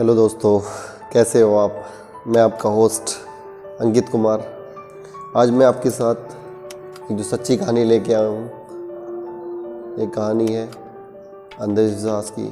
Hello दोस्तों, कैसे हो आप। मैं आपका होस्ट अंकित कुमार। आज मैं आपके साथ एक जो सच्ची कहानी लेके आया हूँ। एक कहानी है अंधविश्वास की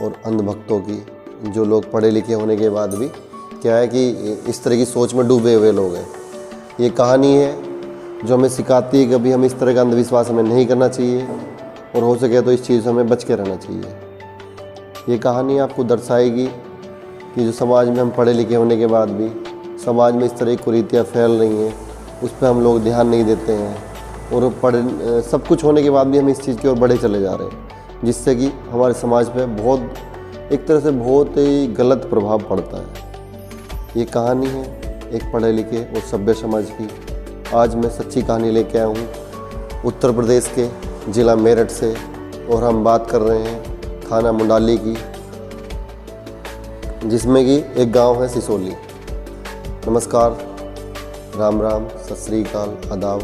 और अंधभक्तों की, जो लोग पढ़े लिखे होने के बाद भी क्या है कि इस तरह की सोच में डूबे हुए लोग हैं। ये कहानी है जो हमें सिखाती है कि कभी हम इस तरह का अंधविश्वास हमें नहीं करना चाहिए और हो सके तो इस चीज़ से हमें बच के रहना चाहिए। ये कहानी आपको दर्शाएगी कि जो समाज में हम पढ़े लिखे होने के बाद भी समाज में इस तरह की कुरीतियाँ फैल रही हैं, उस पर हम लोग ध्यान नहीं देते हैं और सब कुछ होने के बाद भी हम इस चीज़ की ओर बढ़े चले जा रहे हैं, जिससे कि हमारे समाज पे एक तरह से बहुत ही गलत प्रभाव पड़ता है। ये कहानी है एक पढ़े लिखे और सभ्य समाज की। आज मैं सच्ची कहानी लेके आया हूँ उत्तर प्रदेश के ज़िला मेरठ से, और हम बात कर रहे हैं थाना मुंडाली की, जिसमें कि एक गांव है सिसोली। नमस्कार, राम राम, सत श्री अकाल, आदाब।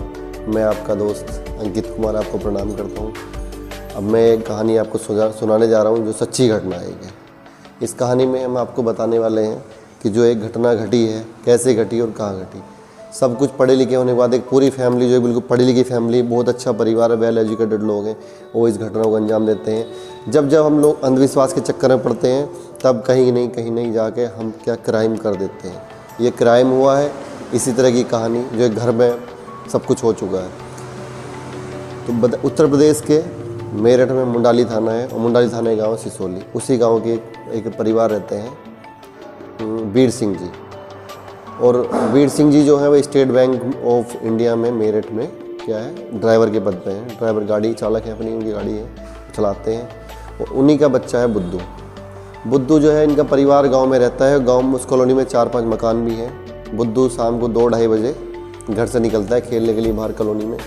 मैं आपका दोस्त अंकित कुमार आपको प्रणाम करता हूं। अब मैं एक कहानी आपको सुनाने जा रहा हूं जो सच्ची घटना है। इस कहानी में हम आपको बताने वाले हैं कि जो एक घटना घटी है कैसे घटी और कहाँ घटी। सब कुछ पढ़े लिखे होने के बाद एक पूरी फैमिली, जो है बिल्कुल पढ़ी लिखी फैमिली, बहुत अच्छा परिवार है, वेल एजुकेटेड लोग हैं, वो इस घटना को अंजाम देते हैं। जब हम लोग अंधविश्वास के चक्कर में पड़ते हैं, तब कहीं नहीं जाके हम क्या क्राइम कर देते हैं। ये क्राइम हुआ है इसी तरह की कहानी, जो एक घर में सब कुछ हो चुका है। तो उत्तर प्रदेश के मेरठ में मुंडाली थाना है, और मुंडाली थाना का गाँव सिसोली। उसी गाँव के एक परिवार रहते हैं वीर सिंह जी। और वीर सिंह जी जो है वो स्टेट बैंक ऑफ इंडिया में मेरठ में क्या है ड्राइवर के पद पे हैं। ड्राइवर गाड़ी चालक है, अपनी उनकी गाड़ी है, चलाते हैं। और उन्हीं का बच्चा है बुद्धू। बुद्धू जो है, इनका परिवार गांव में रहता है। गांव में उस कॉलोनी में 4-5 मकान भी हैं। बुद्धू शाम को 2-2:30 बजे घर से निकलता है खेलने के लिए बाहर कॉलोनी में।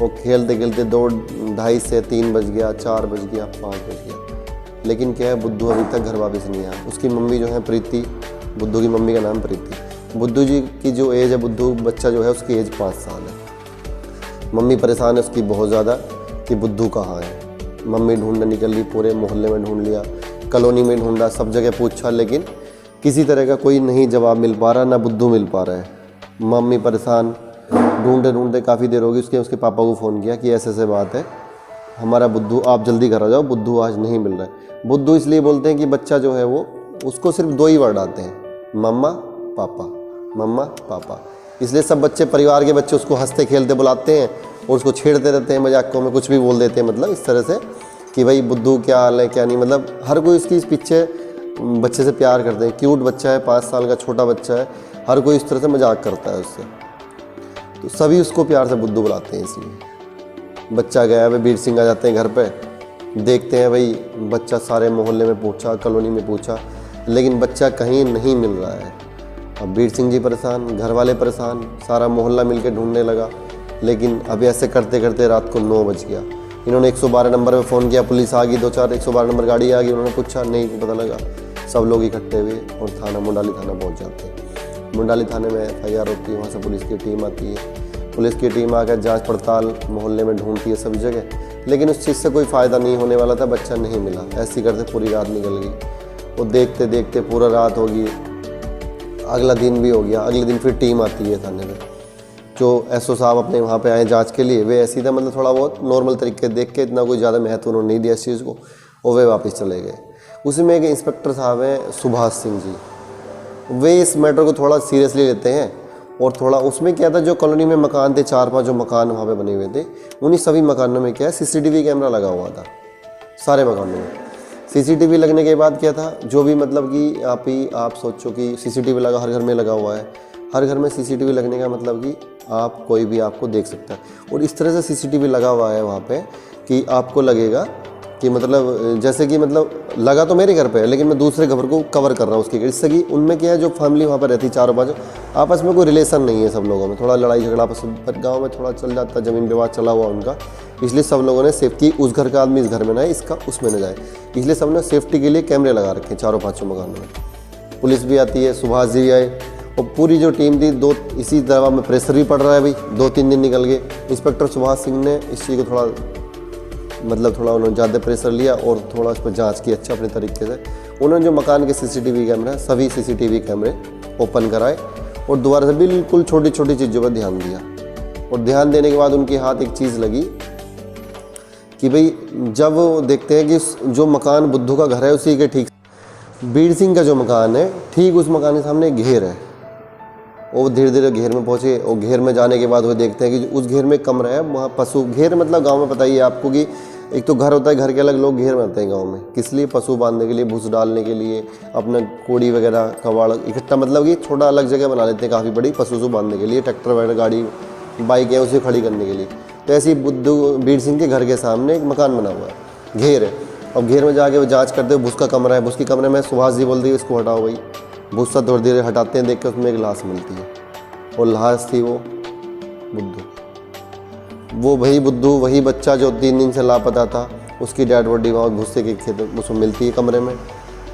वो खेलते खेलते 2-2:30 से 3 बज गया, 4 बज गया, 5 बज गया, लेकिन क्या है बुद्धू अभी तक घर वापस नहीं आया। उसकी मम्मी जो है प्रीति, बुद्धू की मम्मी का नाम प्रीति। बुद्धू जी की जो एज है, बुद्धू बच्चा जो है उसकी एज 5 साल है। मम्मी परेशान है उसकी बहुत ज़्यादा कि बुद्धू कहाँ है। मम्मी ढूंढने निकल ली, पूरे मोहल्ले में ढूंढ लिया, कॉलोनी में ढूंढा, सब जगह पूछा, लेकिन किसी तरह का कोई नहीं जवाब मिल पा रहा, ना बुद्धू मिल पा रहा है। मम्मी परेशान, ढूंढते ढूंढते काफ़ी देर हो गई। उसके पापा को फ़ोन किया कि ऐसे बात है, हमारा बुद्धू, आप जल्दी घर आ जाओ, बुद्धू आज नहीं मिल रहा है। बुद्धू इसलिए बोलते हैं कि बच्चा जो है वो, उसको सिर्फ 2 ही वर्ड आते हैं, मम्मा पापा, मम्मा पापा। इसलिए सब बच्चे, परिवार के बच्चे उसको हंसते खेलते बुलाते हैं और उसको छेड़ते रहते हैं, मजाकों में कुछ भी बोल देते हैं, मतलब इस तरह से कि भाई बुद्धू क्या हाल है क्या नहीं। मतलब हर कोई इसकी पीछे बच्चे से प्यार करते हैं। क्यूट बच्चा है, 5 साल का छोटा बच्चा है, हर कोई इस तरह से मजाक करता है उससे, तो सभी उसको प्यार से बुद्धू बुलाते हैं। इसलिए बच्चा गया, वे वीर सिंह आ जाते हैं घर पे, देखते हैं भाई बच्चा, सारे मोहल्ले में पूछा, कॉलोनी में पूछा, लेकिन बच्चा कहीं नहीं मिल रहा है। अब वीर सिंह जी परेशान, घर वाले परेशान, सारा मोहल्ला मिलके ढूंढने लगा, लेकिन अब ऐसे करते करते रात को 9 बज गया। इन्होंने 112 नंबर पे फ़ोन किया, पुलिस आ गई, 2-4 112 नंबर गाड़ी आ गई। उन्होंने पूछा, नहीं पता लगा। सब लोग इकट्ठे हुए और मुंडाली थाना पहुंच जाते हैं। मुंडाली थाने में FIR होती है, वहाँ से पुलिस की टीम आती है। पुलिस की टीम आकर जाँच पड़ताल मोहल्ले में ढूंढती है सब जगह, लेकिन उस चीज़ से कोई फ़ायदा नहीं होने वाला था, बच्चा नहीं मिला। ऐसे करते पूरी रात निकल गई, और देखते देखते पूरा रात होगी, अगला दिन भी हो गया। अगले दिन फिर टीम आती है थाने में, जो SO साहब अपने वहाँ पे आए जांच के लिए। वे ऐसी था, मतलब थोड़ा बहुत नॉर्मल तरीके देख के, इतना कोई ज़्यादा महत्व उन्होंने नहीं दिया इस चीज़ को, और वे वापस चले गए। उसी में एक इंस्पेक्टर साहब हैं सुभाष सिंह जी, वे इस मैटर को थोड़ा सीरियसली लेते हैं। और थोड़ा उसमें क्या था, जो कॉलोनी में मकान थे, 4-5 जो मकान वहाँ पर बने हुए थे, उन्हीं सभी मकानों में क्या है CCTV कैमरा लगा हुआ था, सारे मकानों में। CCTV लगने के बाद क्या था, जो भी मतलब कि आप सोचो कि CCTV लगा, हर घर में लगा हुआ है। हर घर में CCTV लगने का मतलब कि आप कोई भी आपको देख सकता है। और इस तरह से CCTV लगा हुआ है वहाँ पे कि आपको लगेगा कि मतलब जैसे कि मतलब लगा तो मेरे घर पे है, लेकिन मैं दूसरे घर को कवर कर रहा हूँ उसकी, इससे कि उनमें क्या है, जो फैमिली वहाँ पर रहती है 4-5, आपस में कोई रिलेशन नहीं है। सब लोगों में थोड़ा लड़ाई झगड़ा आपस में गाँव में थोड़ा चल जाता है, ज़मीन विवाद चला हुआ उनका। इसलिए सब लोगों ने सेफ्टी, उस घर का आदमी इस घर में ना है, इसका उसमें न जाए, इसलिए सब ने सेफ्टी के लिए कैमरे लगा रखे हैं 4-5 मकानों में। पुलिस भी आती है, सुभाष जी भी आए, और पूरी जो टीम थी, इसी दवा में प्रेशर भी पड़ रहा है भाई, 2-3 दिन निकल गए। इंस्पेक्टर सुभाष सिंह ने इस चीज़ को थोड़ा मतलब थोड़ा उन्होंने ज़्यादा प्रेशर लिया और थोड़ा उस पर जाँच की अच्छा अपने तरीके से। उन्होंने जो मकान के CCTV कैमरे हैं, सभी CCTV कैमरे ओपन कराए और दोबारा से बिल्कुल छोटी छोटी चीज़ों पर ध्यान दिया। और ध्यान देने के बाद उनके हाथ एक चीज़ लगी कि भाई जब वो देखते हैं कि जो मकान बुद्धू का घर है उसी के ठीक बीर सिंह का जो मकान है ठीक उस मकान के सामने घेर है। वो धीरे धीरे घेर में पहुँचे और घेर में जाने के बाद वो देखते हैं कि उस घेर में कमरा है, वहाँ पशु घेर मतलब गांव में पता ही है आपको कि एक तो घर होता है, घर के अलग लोग घेर में आते हैं गांव में, किस लिए? पशु बांधने के लिए, भूस डालने के लिए, अपना कोड़ी वगैरह कबाड़ इकट्ठा, मतलब कि छोटा अलग जगह बना लेते हैं काफ़ी बड़ी पशु बांधने के लिए, ट्रैक्टर वगैरह गाड़ी बाइक है उसे खड़ी करने के लिए। तो ऐसे ही बुद्धू बीर सिंह के घर के सामने एक मकान बना हुआ है, घेर है। अब घेर में जाके वो जांच करते हो, भूस का कमरा है, भूस के कमरे में सुभाष जी बोलती है इसको हटाओ भाई। भूसा थोड़ी देर हटाते हैं, देख के उसमें एक लाश मिलती है और लाश थी वो बुद्धू, वो वही बुद्धू, वही बच्चा जो 3 दिन से लापता था, उसकी डेड बॉडी वहाँ भूसे के खेत में उसको मिलती है कमरे में।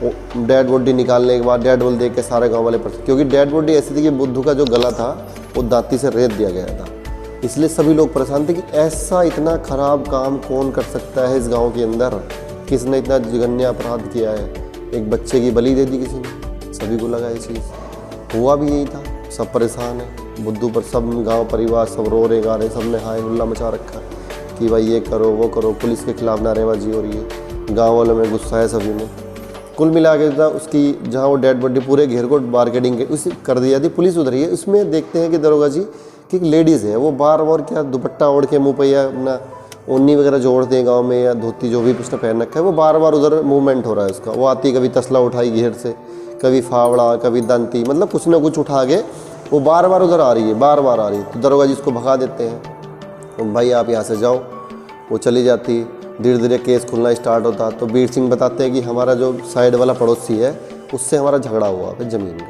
वो डेड बॉडी निकालने के बाद डेड बॉडी देख के सारे गाँव वाले क्योंकि डेड बॉडी ऐसी थी कि बुद्धू का जो गला था वो दांती से रेत दिया गया था, इसलिए सभी लोग परेशान थे कि ऐसा इतना ख़राब काम कौन कर सकता है इस गांव के अंदर, किसने इतना जघन्य अपराध किया है, एक बच्चे की बलि दे दी किसी ने। सभी को लगा ये चीज़, हुआ भी यही था, सब परेशान है बुद्धू पर, सब गांव परिवार सब रो रहे गा रहे, सब ने हाय हुल्ला मचा रखा कि भाई ये करो वो करो, पुलिस के खिलाफ नारेबाजी हो रही है, गाँव वालों में गुस्सा है सभी में। कुल मिला के उसकी जहाँ वो डेड बॉडी पूरे घेर को बारगेडिंग उसी कर दिया थी, पुलिस उधर ही है। उसमें देखते हैं कि दरोगा जी कि एक लेडीज़ है, वो बार बार क्या दुपट्टा ओढ़ के मुँह पे या अपना ओढ़नी वगैरह जो ओढ़ते हैं गांव में या धोती जो भी उसने पहन रखा है, वो बार बार उधर मूवमेंट हो रहा है उसका। वो आती कभी तसला उठाई घेर से, कभी फावड़ा, कभी दंती, मतलब कुछ ना कुछ उठा के वो बार बार उधर आ रही है, बार बार आ रही है। तो दरोगा जी उसको भगा देते हैं, तो भाई आप यहाँ से जाओ। वो चली जाती, धीरे धीरे केस खुलना स्टार्ट होता। तो बीर सिंह बताते हैं कि हमारा जो साइड वाला पड़ोसी है उससे हमारा झगड़ा हुआ है ज़मीन का।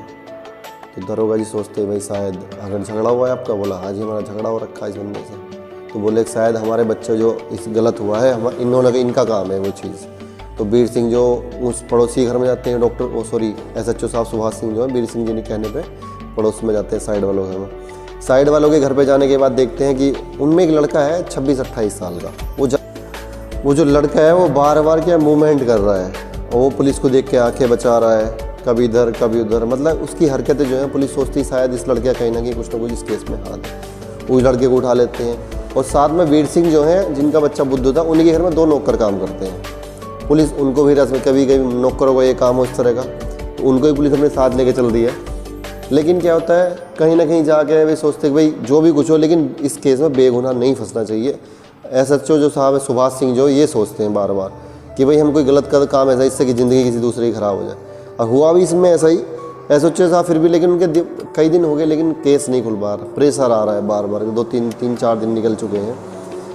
तो दरोगा जी सोचते हैं भाई शायद अगर झगड़ा हुआ है आपका, बोला हाँ जी हमारा झगड़ा हो रखा है इस बंदे से। तो बोले शायद हमारे बच्चे जो इस गलत हुआ है हम इन्होंने इनका काम है वो चीज़। तो बीर सिंह जो उस पड़ोसी घर में जाते हैं, SHO साहब सुभाष सिंह जो है बीर सिंह जी ने कहने पे पड़ोस में जाते हैं साइड वालों के घर में। साइड वालों के घर पे जाने के बाद देखते हैं कि उनमें एक लड़का है 26-28 साल का। वो जो लड़का है वो बार बार क्या मूवमेंट कर रहा है और वो पुलिस को देख के आंखें बचा रहा है, कभी इधर कभी उधर, मतलब उसकी हरकतें जो है पुलिस सोचती शायद इस लड़के कहीं ना कहीं कुछ ना कुछ इस केस में हाथ है। उस लड़के को उठा लेते हैं और साथ में वीर सिंह जो है जिनका बच्चा बुद्धू था, उन्हीं के घर में 2 नौकर काम करते हैं। पुलिस उनको भी रस्म कभी कभी नौकरों का ये काम हो इस तरह का, तो उनको भी पुलिस अपने साथ लेके चल दी है। लेकिन क्या होता है कहीं ना कहीं जाके वे सोचते हैं भाई जो भी कुछ हो लेकिन इस केस में बेगुनाह नहीं फंसना चाहिए। SHO जो साहब है सुभाष सिंह जो ये सोचते हैं बार बार कि भाई हम कोई गलत कर काम ऐसा इससे कि ज़िंदगी किसी दूसरे की ख़राब हो जाए। और हुआ भी इसमें ऐसा ही, SHO साहब फिर भी, लेकिन उनके कई दिन हो गए लेकिन केस नहीं खुल पा रहा, प्रेशर आ रहा है बार बार, 2-3-4 दिन निकल चुके हैं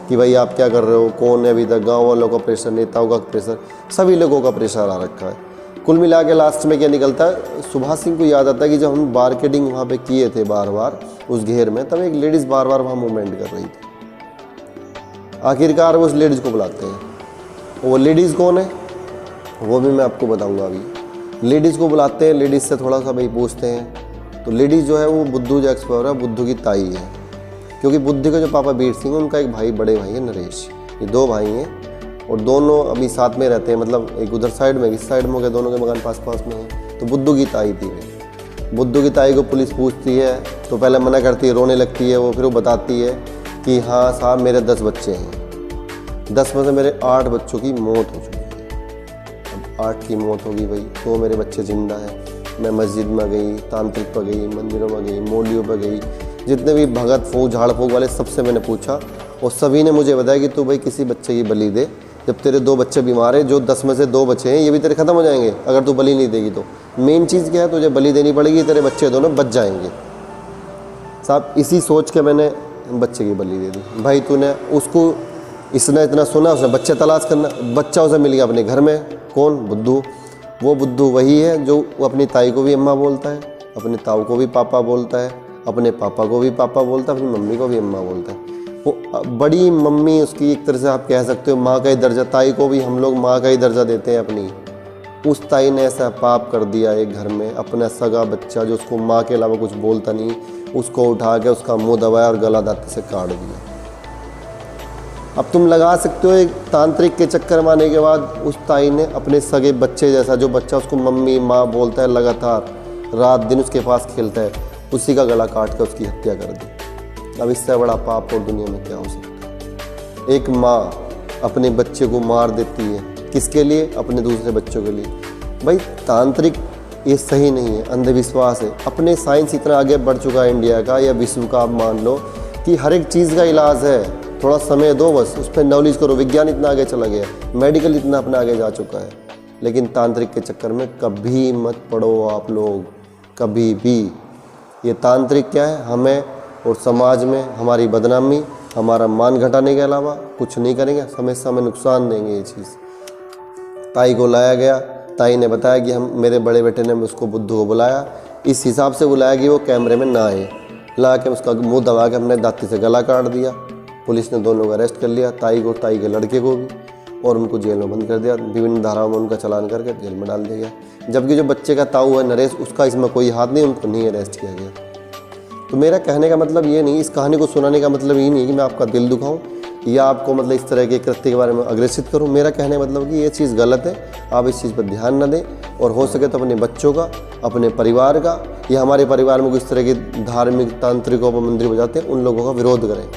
कि भाई आप क्या कर रहे हो, कौन है अभी तक, गाँव वालों का प्रेशर, नेताओं का प्रेशर, सभी लोगों का प्रेशर आ रखा है। कुल मिला के लास्ट में क्या निकलता है, सुभाष सिंह को याद आता है कि जब हम बारकेडिंग वहाँ पे किए थे बार बार उस घेर में, तब एक लेडीज़ बार बार वहाँ मूवमेंट कर रही थी। आखिरकार वो उस लेडीज़ को बुलाते हैं, वो लेडीज़ कौन है वो भी मैं आपको बताऊँगा अभी। लेडीज़ को बुलाते हैं, लेडीज़ से थोड़ा सा भाई पूछते हैं। तो लेडीज़ जो है वो बुद्धू जो एक्सपायर है, बुद्धू की ताई है, क्योंकि बुद्धू के जो पापा बीर सिंह उनका एक भाई, बड़े भाई है नरेश, ये 2 भाई हैं और दोनों अभी साथ में रहते हैं, मतलब एक उधर साइड में इस साइड में हो गया, दोनों के मकान पास पास में है। तो बुद्धू की ताई थी वे। बुद्धू की ताई को पुलिस पूछती है तो पहले मना करती है, रोने लगती है वो, फिर वो बताती है कि हाँ साहब मेरे 10 बच्चे हैं, 10 में से मेरे 8 बच्चों की मौत हो चुकी है। अब 8 की मौत होगी भाई, तो मेरे बच्चे ज़िंदा हैं। मैं मस्जिद में गई, तांत्रिक पर गई, मंदिरों में गई, मौलियों पर गई, जितने भी भगत फूक झाड़ फूक वाले सबसे मैंने पूछा और सभी ने मुझे बताया कि तू भाई किसी बच्चे की बलि दे, जब तेरे 2 बच्चे बीमार हैं, जो 10 में से 2 बच्चे हैं ये भी तेरे ख़त्म हो जाएंगे अगर तू बलि नहीं देगी। तो मेन चीज़ क्या है, तुझे बलि देनी पड़ेगी, तेरे बच्चे दोनों बच जाएंगे। साहब इसी सोच के मैंने बच्चे की बलि दे दी। भाई तूने उसको इसने इतना सुना, उसने बच्चे तलाश करना, बच्चा उसे मिल गया अपने घर में। कौन? बुद्धू। वो बुद्धू वही है जो अपनी ताई को भी अम्मा बोलता है, अपने ताऊ को भी पापा बोलता है, अपने पापा को भी पापा बोलता है, अपनी मम्मी को भी अम्मा बोलता है। वो बड़ी मम्मी उसकी, एक तरह से आप कह सकते हो माँ का ही दर्जा, ताई को भी हम लोग माँ का ही दर्जा देते हैं अपनी। उस ताई ने ऐसा पाप कर दिया एक घर में, अपना सगा बच्चा जो उसको माँ के अलावा कुछ बोलता नहीं, उसको उठा के उसका मुंह दबाया और गला दांत से काट दिया। अब तुम लगा सकते हो एक तांत्रिक के चक्कर में आने के बाद उस ताई ने अपने सगे बच्चे जैसा, जो बच्चा उसको मम्मी माँ बोलता है लगातार रात दिन उसके पास खेलता है, उसी का गला काट कर उसकी हत्या कर दी। अब इससे बड़ा पाप और दुनिया में क्या हो सकता है। एक माँ अपने बच्चे को मार देती है, किसके लिए? अपने दूसरे बच्चों के लिए। भाई तांत्रिक ये सही नहीं है, अंधविश्वास है। अपने साइंस इतना आगे बढ़ चुका है इंडिया का या विश्व का, आप मान लो कि हर एक चीज़ का इलाज है। थोड़ा समय दो, बस उस पर नॉलेज करो। विज्ञान इतना आगे चला गया, मेडिकल इतना अपने आगे जा चुका है। लेकिन तांत्रिक के चक्कर में कभी मत पड़ो आप लोग, कभी भी। ये तांत्रिक क्या है? हमें और समाज में हमारी बदनामी, हमारा मान घटाने के अलावा कुछ नहीं करेंगे, हमेशा हमें नुकसान देंगे ये चीज़। ताई को लाया गया, ताई ने बताया कि हम, मेरे बड़े बेटे ने उसको, बुद्धू को बुलाया, इस हिसाब से बुलाया कि वो कैमरे में ना आए। ला के उसका मुंह दबा के हमने दांती से गला काट दिया। पुलिस ने दोनों को अरेस्ट कर लिया, ताई को, ताई के लड़के को भी, और उनको जेल में बंद कर दिया। विभिन्न धाराओं में उनका चालान करके जेल में डाल दिया गया। जबकि जो बच्चे का ताऊ है नरेश, उसका इसमें कोई हाथ नहीं, उनको नहीं अरेस्ट किया गया। तो मेरा कहने का मतलब ये नहीं, इस कहानी को सुनाने का मतलब ये नहीं कि मैं आपका दिल दुखाऊं या आपको मतलब इस तरह के कृत्य के बारे में अग्रेसित करूं। मेरा कहने का मतलब कि ये चीज़ गलत है, आप इस चीज़ पर ध्यान न दें, और हो सके तो अपने बच्चों का, अपने परिवार का, या हमारे परिवार में किस तरह के धार्मिक तांत्रिकों पर मंदिर बजाते हैं उन लोगों का विरोध करें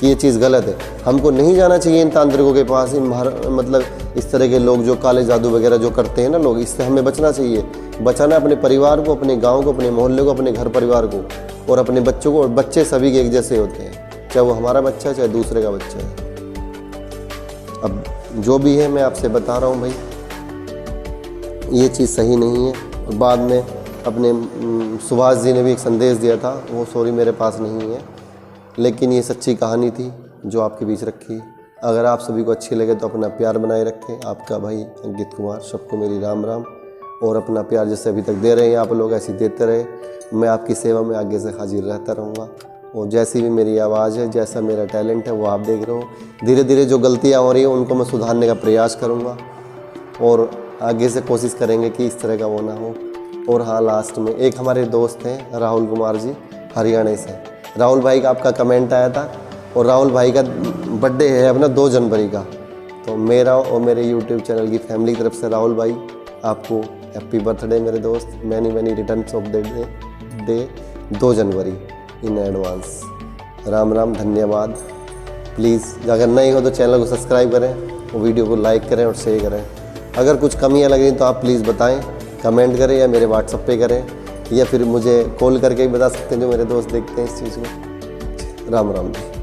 कि ये चीज़ गलत है। हमको नहीं जाना चाहिए इन तांत्रिकों के पास, इन मतलब इस तरह के लोग जो काले जादू वगैरह जो करते हैं ना लोग, इससे हमें बचना चाहिए। बचाना अपने परिवार को, अपने गांव को, अपने मोहल्ले को, अपने घर परिवार को और अपने बच्चों को। और बच्चे सभी के एक जैसे होते हैं, चाहे वो हमारा बच्चा है चाहे दूसरे का बच्चा है। अब जो भी है मैं आपसे बता रहा हूँ भाई, ये चीज़ सही नहीं है। और बाद में अपने सुभाष जी ने भी एक संदेश दिया था, वो सॉरी मेरे पास नहीं है, लेकिन ये सच्ची कहानी थी जो आपके बीच रखी। अगर आप सभी को अच्छी लगे तो अपना प्यार बनाए रखें। आपका भाई अंकित कुमार, सबको मेरी राम राम। और अपना प्यार जैसे अभी तक दे रहे हैं आप लोग, ऐसे देते रहे। मैं आपकी सेवा में आगे से हाजिर रहता रहूँगा। और जैसी भी मेरी आवाज़ है, जैसा मेरा टैलेंट है, वो आप देख रहे हो। धीरे धीरे जो गलतियाँ हो रही हैं उनको मैं सुधारने का प्रयास करूँगा, और आगे से कोशिश करेंगे कि इस तरह का वो ना हो। और हाँ, लास्ट में एक हमारे दोस्त हैं राहुल कुमार जी, हरियाणा से। राहुल भाई का आपका कमेंट आया था, और राहुल भाई का बर्थडे है अपना 2 जनवरी का। तो मेरा और मेरे यूट्यूब चैनल की फैमिली की तरफ से राहुल भाई आपको हैप्पी बर्थडे मेरे दोस्त। Many returns of the day 2 January in advance. Ram Ram, धन्यवाद। प्लीज़ अगर नहीं हो तो चैनल को सब्सक्राइब करें और वीडियो को लाइक करें और शेयर करें। अगर कुछ कमियां लग रही तो आप प्लीज़ बताएं, कमेंट करें या मेरे व्हाट्सएप पे करें, या फिर मुझे कॉल करके भी बता सकते हैं जो मेरे दोस्त देखते हैं इस चीज़ को। राम राम जी।